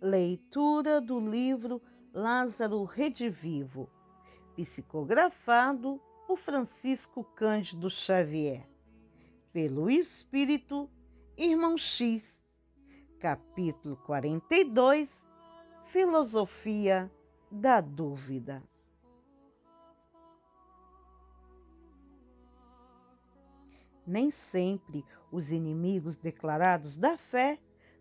Leitura do livro Lázaro Redivivo, psicografado por Francisco Cândido Xavier, pelo Espírito Irmão X, capítulo 42, Filosofia da Dúvida. Nem sempre os inimigos declarados da fé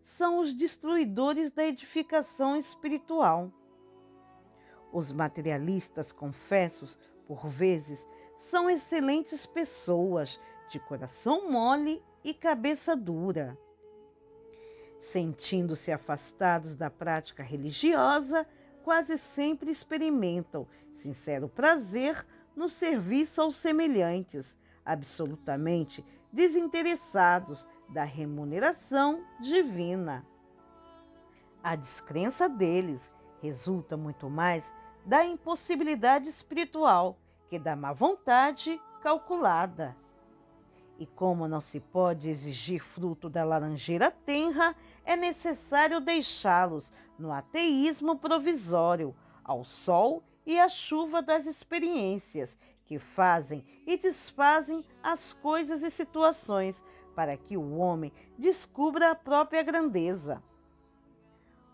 são os destruidores da edificação espiritual. Os materialistas confessos, por vezes, são excelentes pessoas, de coração mole e cabeça dura. Sentindo-se afastados da prática religiosa, quase sempre experimentam sincero prazer no serviço aos semelhantes, absolutamente desinteressados da remuneração divina. A descrença deles resulta muito mais da impossibilidade espiritual que da má vontade calculada. E como não se pode exigir fruto da laranjeira tenra, é necessário deixá-los no ateísmo provisório, ao sol e à chuva das experiências, que fazem e desfazem as coisas e situações, para que o homem descubra a própria grandeza.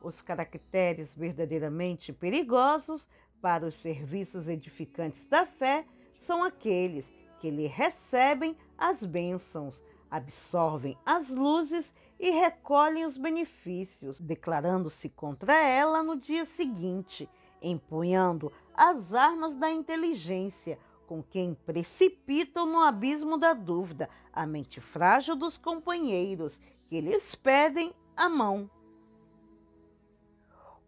Os caracteres verdadeiramente perigosos para os serviços edificantes da fé são aqueles que lhe recebem as bênçãos, absorvem as luzes e recolhem os benefícios, declarando-se contra ela no dia seguinte, empunhando as armas da inteligência, com quem precipitam no abismo da dúvida a mente frágil dos companheiros, que lhes pedem a mão.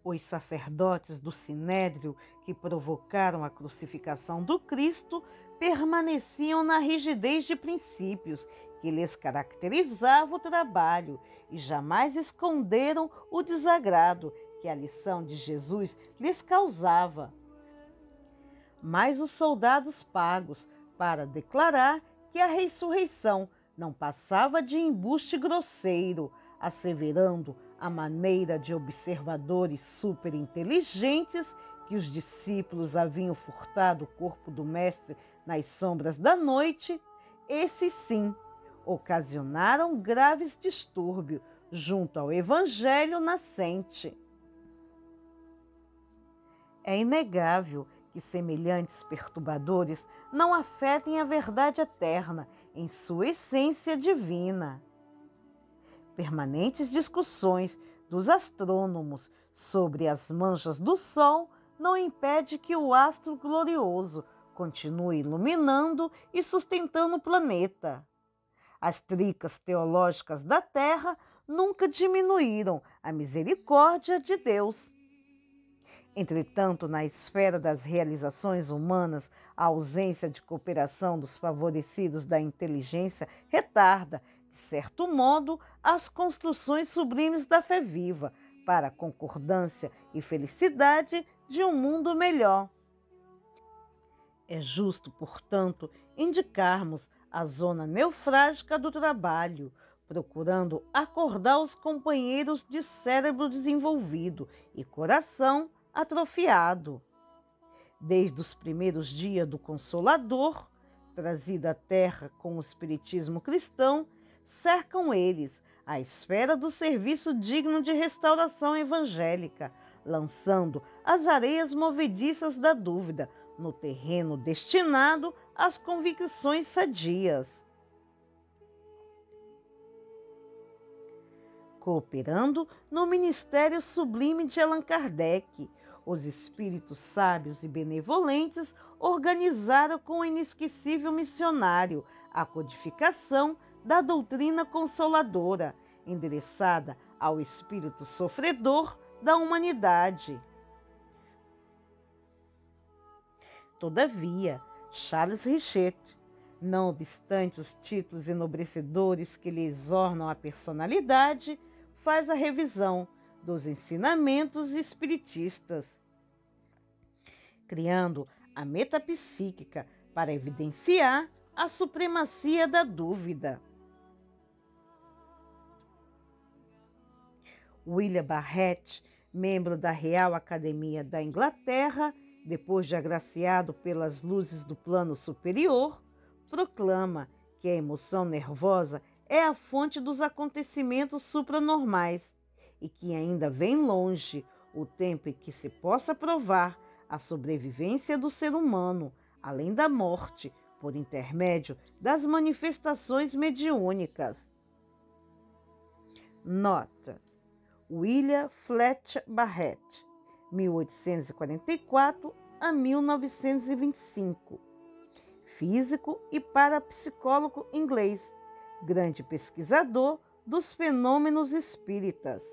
Os sacerdotes do Sinédrio que provocaram a crucificação do Cristo permaneciam na rigidez de princípios que lhes caracterizava o trabalho e jamais esconderam o desagrado que a lição de Jesus lhes causava. Mas os soldados pagos para declarar que a ressurreição não passava de embuste grosseiro, asseverando à maneira de observadores superinteligentes que os discípulos haviam furtado o corpo do Mestre nas sombras da noite, esses sim ocasionaram graves distúrbios junto ao Evangelho nascente. É inegável que semelhantes perturbadores não afetem a verdade eterna em sua essência divina. Permanentes discussões dos astrônomos sobre as manchas do Sol não impede que o astro glorioso continue iluminando e sustentando o planeta. As tricas teológicas da Terra nunca diminuíram a misericórdia de Deus. Entretanto, na esfera das realizações humanas, a ausência de cooperação dos favorecidos da inteligência retarda, de certo modo, as construções sublimes da fé viva para a concordância e felicidade de um mundo melhor. É justo, portanto, indicarmos a zona neufrágica do trabalho, procurando acordar os companheiros de cérebro desenvolvido e coração atrofiado. Desde os primeiros dias do Consolador, trazido à Terra com o espiritismo cristão, cercam eles a esfera do serviço digno de restauração evangélica, lançando as areias movediças da dúvida no terreno destinado às convicções sadias. Cooperando no ministério sublime de Allan Kardec, os espíritos sábios e benevolentes organizaram com o inesquecível missionário a codificação da doutrina consoladora, endereçada ao espírito sofredor da humanidade. Todavia, Charles Richet, não obstante os títulos enobrecedores que lhe exornam a personalidade, faz a revisão dos ensinamentos espiritistas, criando a metapsíquica para evidenciar a supremacia da dúvida. William Barrett membro da Real Academia da Inglaterra, depois de agraciado pelas luzes do plano superior, proclama que a emoção nervosa é a fonte dos acontecimentos supranormais e que ainda vem longe o tempo em que se possa provar a sobrevivência do ser humano, além da morte, por intermédio das manifestações mediúnicas. Nota: William Fletcher Barrett, 1844 a 1925. Físico e parapsicólogo inglês, grande pesquisador dos fenômenos espíritas.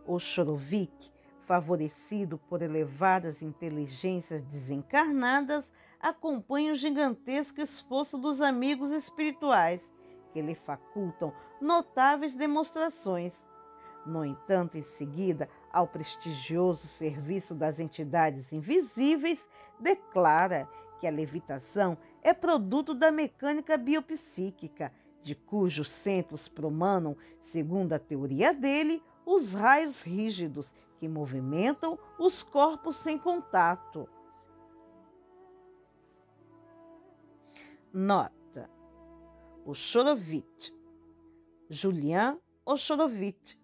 Oshorovitch, favorecido por elevadas inteligências desencarnadas, acompanha o gigantesco esforço dos amigos espirituais, que lhe facultam notáveis demonstrações. No entanto, em seguida ao prestigioso serviço das entidades invisíveis, declara que a levitação é produto da mecânica biopsíquica, de cujos centros promanam, segundo a teoria dele, os raios rígidos que movimentam os corpos sem contato. Nota: Oshorovitch, Julian Oshorovitch,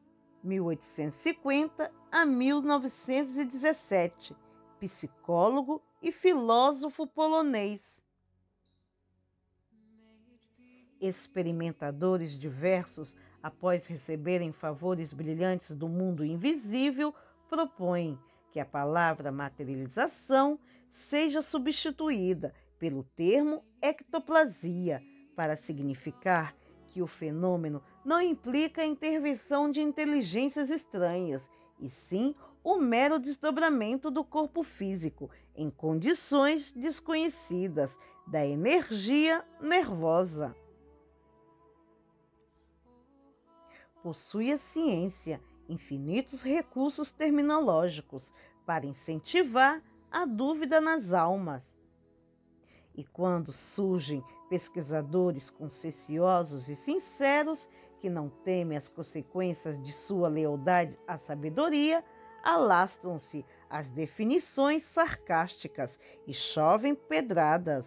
1850 a 1917, psicólogo e filósofo polonês. Experimentadores diversos, após receberem favores brilhantes do mundo invisível, propõem que a palavra materialização seja substituída pelo termo ectoplasia, para significar que o fenômeno não implica a intervenção de inteligências estranhas, e sim o mero desdobramento do corpo físico em condições desconhecidas da energia nervosa. Possui a ciência infinitos recursos terminológicos para incentivar a dúvida nas almas. E quando surgem pesquisadores conscienciosos e sinceros que não temem as consequências de sua lealdade à sabedoria, alastram-se as definições sarcásticas e chovem pedradas.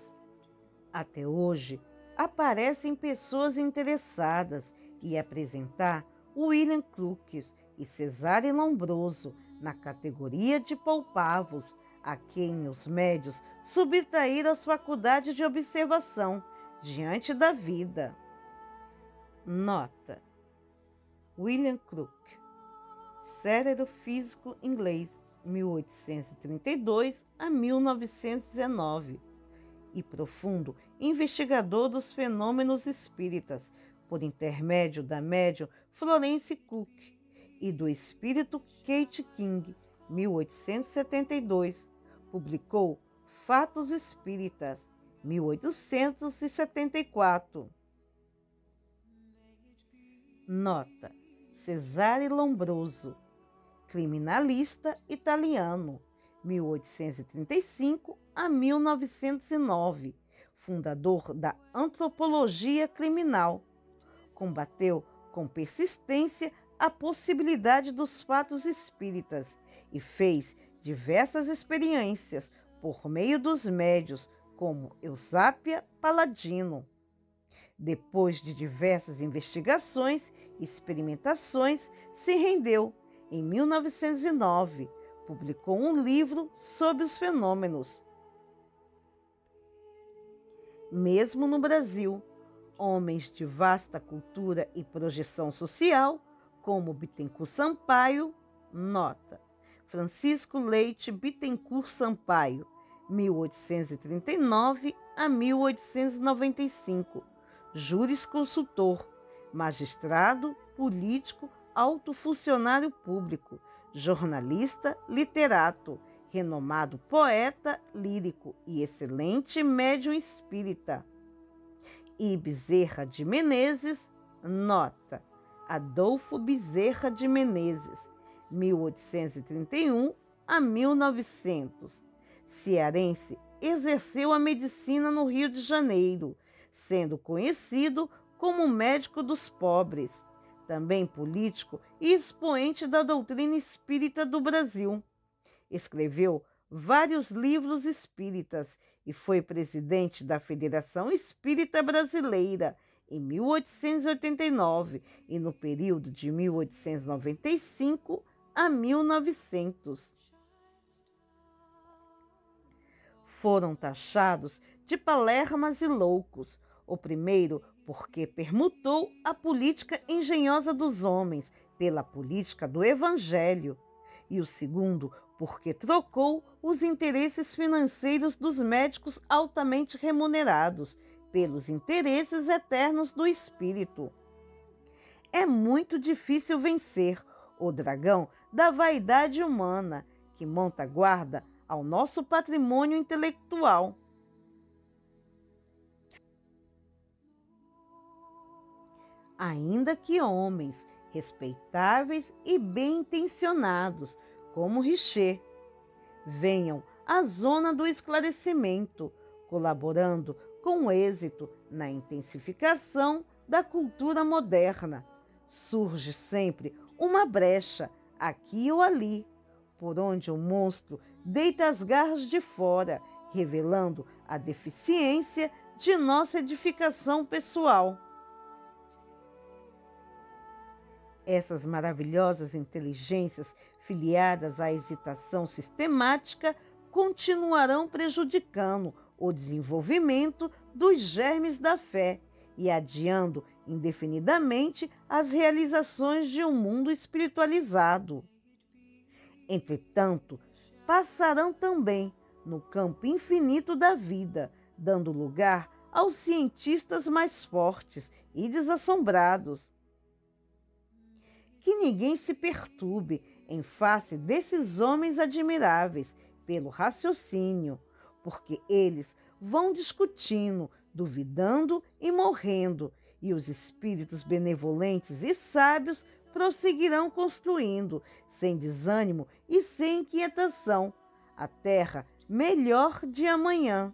Até hoje, aparecem pessoas interessadas em apresentar William Crookes e Cesare Lombroso na categoria de palpavos, a quem os médios subtraíram as faculdades de observação diante da vida. Nota: William Crookes, cérebro físico inglês, 1832 a 1919, e profundo investigador dos fenômenos espíritas, por intermédio da médium Florence Cook e do espírito Kate King, 1872, publicou Fatos Espíritas, 1874. Nota: Cesare Lombroso, criminalista italiano, 1835 a 1909, fundador da antropologia criminal. Combateu com persistência a possibilidade dos fatos espíritas e fez diversas experiências por meio dos médios, como Eusápia Paladino. Depois de diversas investigações e experimentações, se rendeu. Em 1909, publicou um livro sobre os fenômenos. Mesmo no Brasil, homens de vasta cultura e projeção social, como Bittencourt Sampaio, nota: Francisco Leite Bittencourt Sampaio, 1839 a 1895, jurisconsultor, magistrado, político, alto funcionário público, jornalista, literato, renomado poeta lírico e excelente médium espírita. E Bezerra de Menezes, nota: Adolfo Bezerra de Menezes, 1831 a 1900. Cearense, exerceu a medicina no Rio de Janeiro, sendo conhecido como médico dos pobres. também político e expoente da doutrina espírita do Brasil. Escreveu vários livros espíritas e foi presidente da Federação Espírita Brasileira em 1889 e no período de 1895 a 1900. Foram taxados de palermas e loucos, o primeiro porque permutou a política engenhosa dos homens pela política do Evangelho, e o segundo porque trocou os interesses financeiros dos médicos altamente remunerados pelos interesses eternos do espírito. É muito difícil vencer o dragão da vaidade humana que monta guarda ao nosso patrimônio intelectual. Ainda que homens respeitáveis e bem-intencionados, como Richer, venham à zona do esclarecimento, colaborando com êxito na intensificação da cultura moderna, surge sempre uma brecha, aqui ou ali, por onde o monstro deita as garras de fora, revelando a deficiência de nossa edificação pessoal. Essas maravilhosas inteligências, filiadas à hesitação sistemática, continuarão prejudicando o desenvolvimento dos germes da fé e adiando indefinidamente as realizações de um mundo espiritualizado. Entretanto, passarão também no campo infinito da vida, dando lugar aos cientistas mais fortes e desassombrados. Que ninguém se perturbe em face desses homens admiráveis pelo raciocínio, porque eles vão discutindo, duvidando e morrendo, e os espíritos benevolentes e sábios prosseguirão construindo, sem desânimo e sem inquietação, a terra melhor de amanhã.